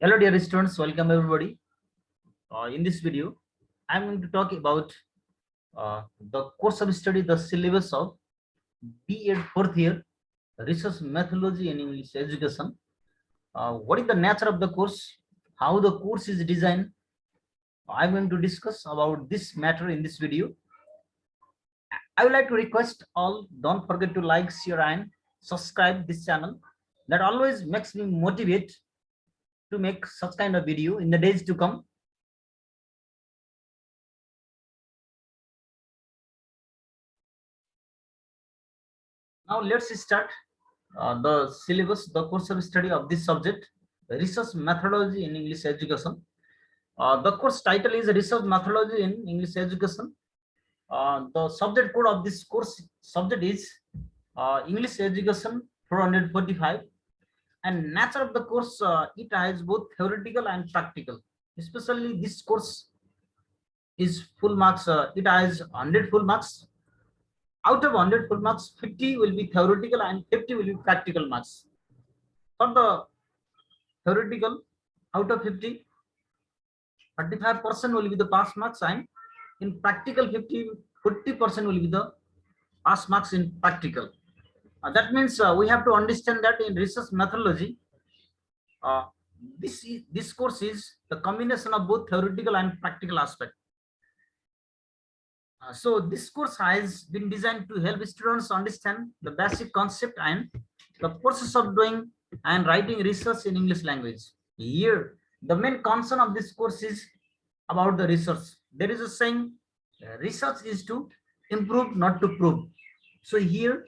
Hello dear students, welcome everybody. In this video, I'm going to talk about the course of study, the syllabus of B.Ed fourth year, research methodology in English education. What is the nature of the course, how the course is designed. I'm going to discuss about this matter in this video. I would like to request all, don't forget to like, share and subscribe this channel. That always makes me motivate to make such kind of video in the days to come. Now let's start the syllabus, the course of study of this subject, research methodology in English education. The course title is research methodology in English education. The subject code of this course subject is English education 445, and nature of the course, it has both theoretical and practical. Especially this course is full marks. It has 100 full marks. Out of 100 full marks, 50 will be theoretical and 50 will be practical marks. For the theoretical, out of 50, 35% will be the pass marks, and in practical 40% will be the pass marks in practical. That means we have to understand that in research methodology, uh, this course is the combination of both theoretical and practical aspect. So this course has been designed to help students understand the basic concept and the process of doing and writing research in English language. Here, the main concern of this course is about the research. There is a saying, research is to improve, not to prove. So here,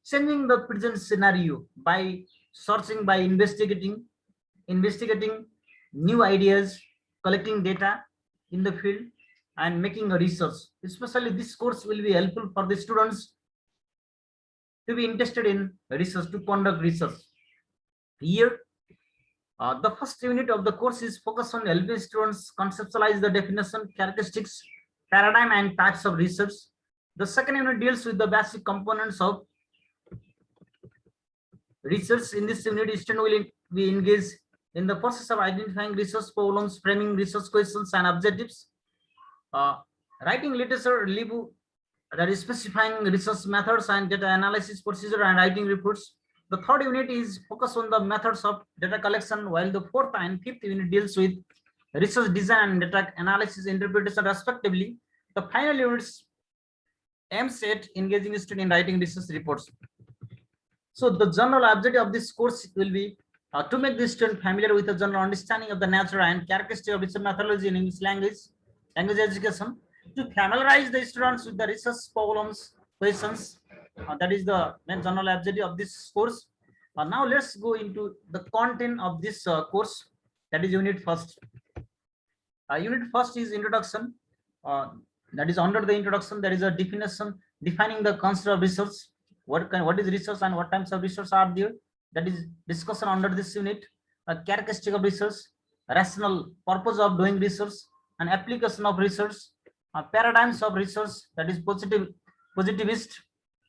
changing the present scenario by searching, by investigating new ideas, collecting data in the field, and making a research. Especially this course will be helpful for the students to be interested in research, to conduct research. Here, the first unit of the course is focused on helping students conceptualize the definition, characteristics, paradigm, and types of research. The second unit deals with the basic components of research. In this unit, student will be engaged in the process of identifying research problems, framing research questions and objectives, writing literature review, that is specifying research methods and data analysis procedure, and writing reports. The third unit is focused on the methods of data collection, while the fourth and fifth unit deals with research design and data analysis interpretation respectively. The final units aims at engaging students in writing research reports. So the general objective of this course will be to make the student familiar with a general understanding of the nature and characteristics of research methodology in English language education, to familiarize the students with the research problems, questions. That is the main general objective of this course. Now let's go into the content of this course. That is unit first. Unit first is introduction. That is under the introduction there is a definition defining the concept of research. What is research and what types of research are there? That is discussion under this unit. Characteristic of research, rational purpose of doing research, and application of research, paradigms of research, that is positivist,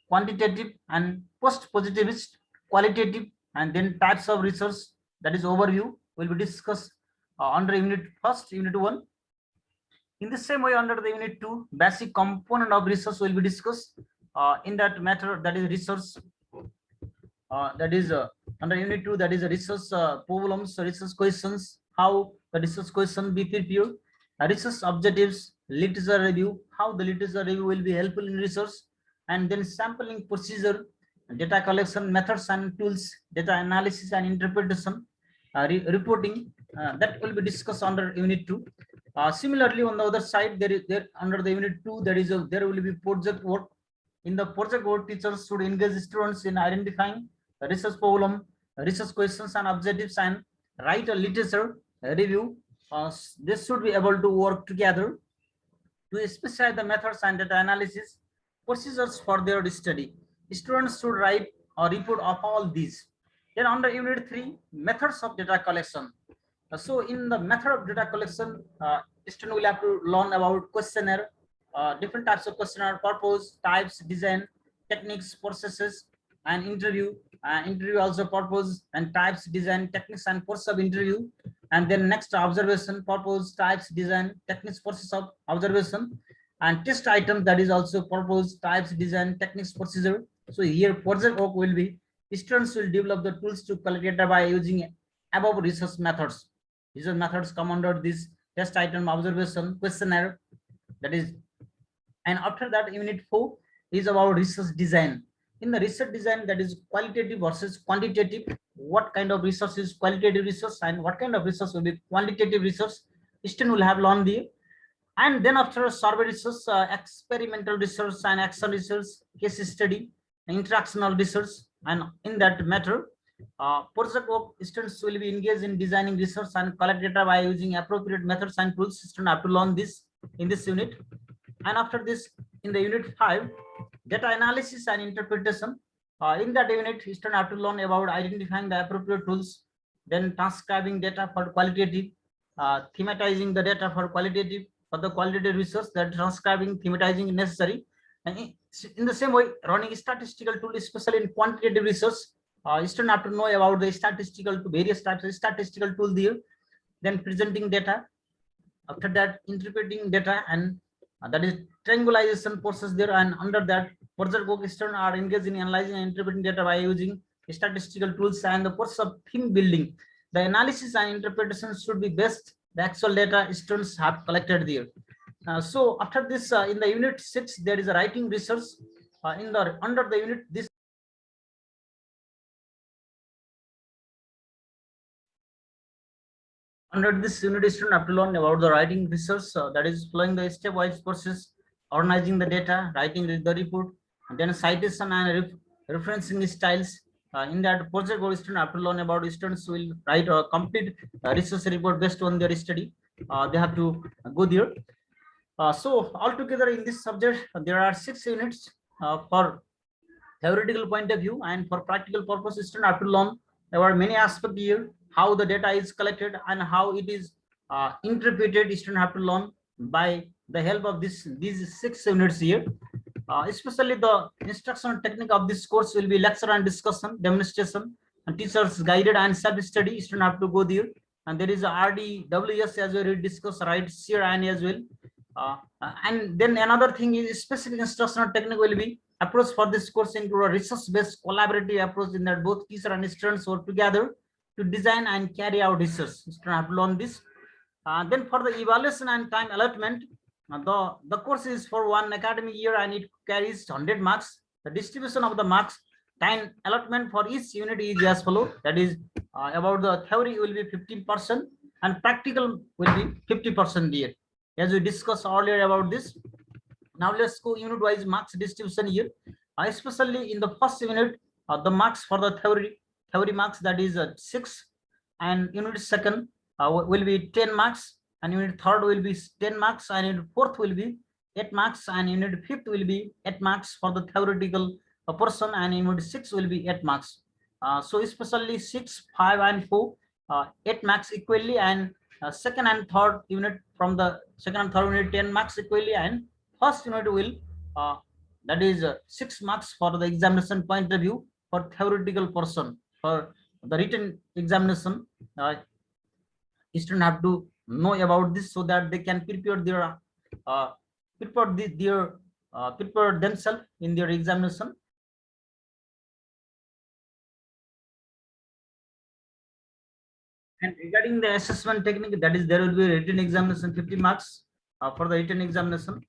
quantitative, and post-positivist, qualitative, and then types of research, that is overview, will be discussed under unit first, unit 1. In the same way, under the unit 2, basic component of research will be discussed in that matter, that is research. That is under unit 2, that is research problems, research questions, how the research question be prepared, research objectives, literature review, how the literature review will be helpful in research, and then sampling procedure, data collection methods and tools, data analysis and interpretation, reporting, that will be discussed under unit 2. Similarly, on the other side, there under the unit 2, there will be project work. In the project work, teachers should engage students in identifying research problem, research questions and objectives, and write a literature review. They should be able to work together to specify the methods and data analysis procedures for their study. Students should write a report of all these. Then under unit 3, methods of data collection. So in the method of data collection, student will have to learn about questionnaire, different types of questionnaire, purpose, types, design, techniques, processes, and interview. Interview also purpose and types, design, techniques, and process of interview. And then next, observation, purpose, types, design, techniques, process of observation, and test items, that is also purpose, types, design, techniques, procedure. So here project work will be students will develop the tools to collect data by using above research methods. Research methods come under this test item, observation, questionnaire, that is. And after that, unit 4 is about research design. In the research design, that is qualitative versus quantitative. What kind of research is qualitative research and what kind of research will be quantitative research, student will have learned the. And then after survey research, experimental research and action research, case study, interactional research. And in that matter, project work, students will be engaged in designing research and collect data by using appropriate methods and tools. Students have to learn this in this unit. And after this, in the unit 5, data analysis and interpretation. In that unit, students have to learn about identifying the appropriate tools, then transcribing data for qualitative, thematizing the data for qualitative, for the qualitative research, that transcribing, thematizing necessary. And in the same way, running statistical tool, especially in quantitative research, students have to know about the statistical, various types of statistical tools there. Then presenting data. After that, interpreting data, and that is triangulation process there. And under that, project work, students are engaged in analyzing and interpreting data by using statistical tools. And the process of theme building, the analysis and interpretation should be based the actual data students have collected there. So after this, in the unit 6, there is a writing research. In the under the unit this, under this unit, student have to learn about the writing research, that is following the stepwise process, organizing the data, writing the report, and then citation and referencing styles. In that project work, student have to learn about, students will write a complete research report based on their study. They have to go there. So altogether in this subject, there are 6 units for theoretical point of view, and for practical purpose, student have to learn about many aspects here, how the data is collected and how it is interpreted. Student have to learn by the help of these 6 units here. Especially the instructional technique of this course will be lecture and discussion, demonstration, and teachers guided and self-study. Student have to go there. And there is a RDWS as well, discuss, right, share and as well. And then another thing is specific instructional technique will be approach for this course include a research-based collaborative approach, in that both teacher and students work together to design and carry out research. Students have to learn this. Then for the evaluation and time allotment, the course is for 1 academic year and it carries 100 marks. The distribution of the marks, time allotment for each unit is as follow. That is about the theory will be 15% and practical will be 50% here, as we discussed earlier about this. Now let's go unit wise marks distribution here. Especially in the first unit, the marks for the theory marks, that is 6, and unit second will be 10 marks, and unit third will be 10 marks, and unit fourth will be 8 marks, and unit fifth will be 8 marks for the theoretical portion, and unit 6 will be 8 marks. So especially 6, 5 and 4, 8 marks equally, and second and third unit, from the second and third unit 10 marks equally, and first unit will that is 6 marks for the examination point of view for theoretical portion. For the written examination, students have to know about this so that they can prepare their prepare themselves in their examination. And regarding the assessment technique, that is there will be written examination 50 marks for the written examination.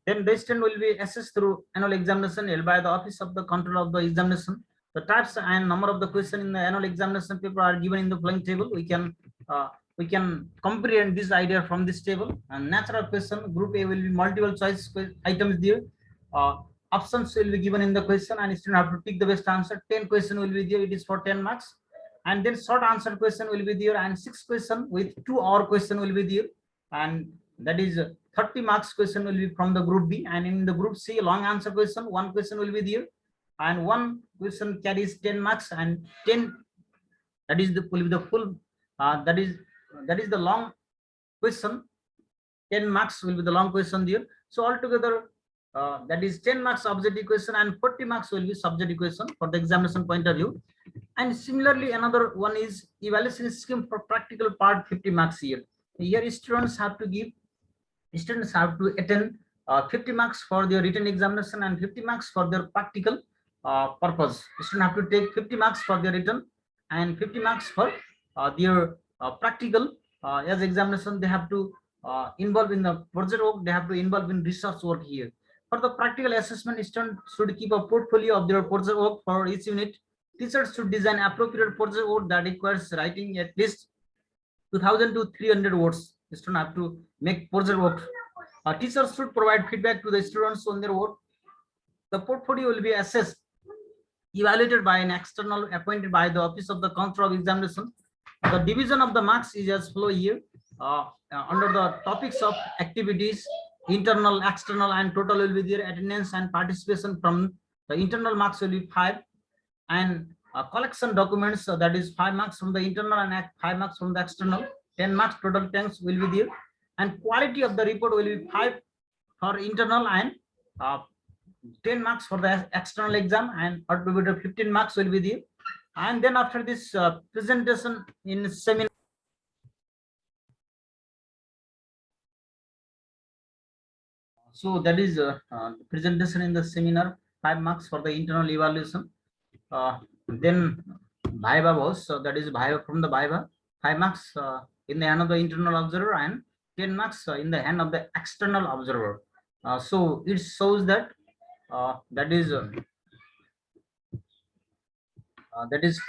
Then the student will be assessed through annual examination held by the Office of the Control of the Examination. The types and number of the question in the annual examination paper are given in the following table. We can comprehend this idea from this table. And natural question, group A will be multiple choice items there. Options will be given in the question, and student have to pick the best answer. 10 question will be there. It is for 10 marks. And then short answer question will be there, and 6 question with 2-hour question will be there, and that is 30 marks question will be from the group B. And in the group C, long answer question, 1 question will be there, and 1 question carries 10 marks, and 10, that is the will be the full that is the long question. 10 marks will be the long question there. So altogether that is 10 marks objective question and 40 marks will be subjective question for the examination point of view. And similarly, another one is evaluation scheme for practical part, 50 marks here. Here students have to attend 50 marks for their written examination and 50 marks for their practical purpose. Students have to take 50 marks for their written and 50 marks for their practical. As examination, they have to involve in the project work, they have to involve in research work here. For the practical assessment, students should keep a portfolio of their project work for each unit. Teachers should design appropriate project work that requires writing at least 2000 to 300 words. Students have to make project work. Teachers should provide feedback to the students on their work. The portfolio will be assessed, evaluated by an external appointed by the Office of the Control of Examination. The division of the marks is as follow here. Under the topics of activities, internal, external, and total will be there. Attendance and participation from the internal marks will be 5, and collection documents, that is 5 marks from the internal and 5 marks from the external. 10 marks total tanks will be there, and quality of the report will be 5 for internal and 10 marks for the external exam, and altogether 15 marks will be there. And then after this presentation in seminar, so that is presentation in the seminar, 5 marks for the internal evaluation. Then Viva was, so that is Viva from the Viva, 5 marks in the hand of the internal observer and 10 marks in the hand of the external observer. So it shows that that is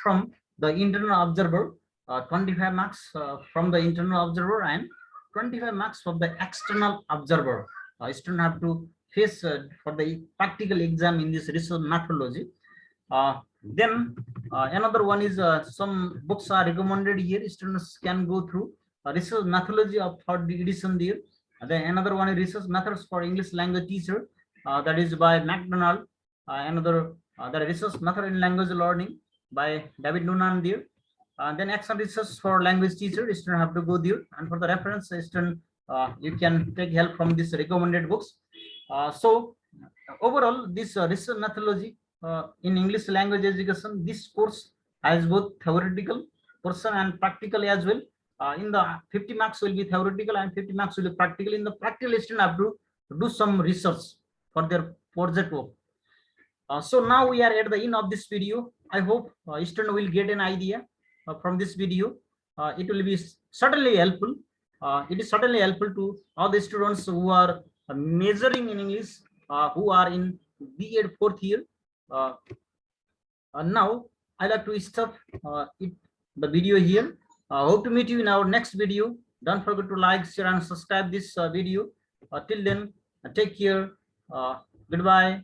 from the internal observer, 25 marks from the internal observer and 25 marks from the external observer. Students have to face for the practical exam in this research methodology. Then another one is some books are recommended here. Students can go through research methodology of third edition there. Then another one is research methods for English language teacher, that is by MacDonald. Another the research method in language learning by David Noonan there. Then extra research for language teacher, student have to go there, and for the reference student you can take help from this recommended books. So overall, this research methodology in English language education, this course has both theoretical portion and practical as well. In the 50 marks will be theoretical and 50 marks will be practical. In the practical, student have to do some research for their project work. So now we are at the end of this video. I hope student will get an idea from this video. It will be certainly helpful. It is certainly helpful to all the students who are majoring in English, who are in B.Ed 4th year. Now I like to stop the video here. Hope to meet you in our next video. Don't forget to like, share, and subscribe this video. Till then, take care. Goodbye.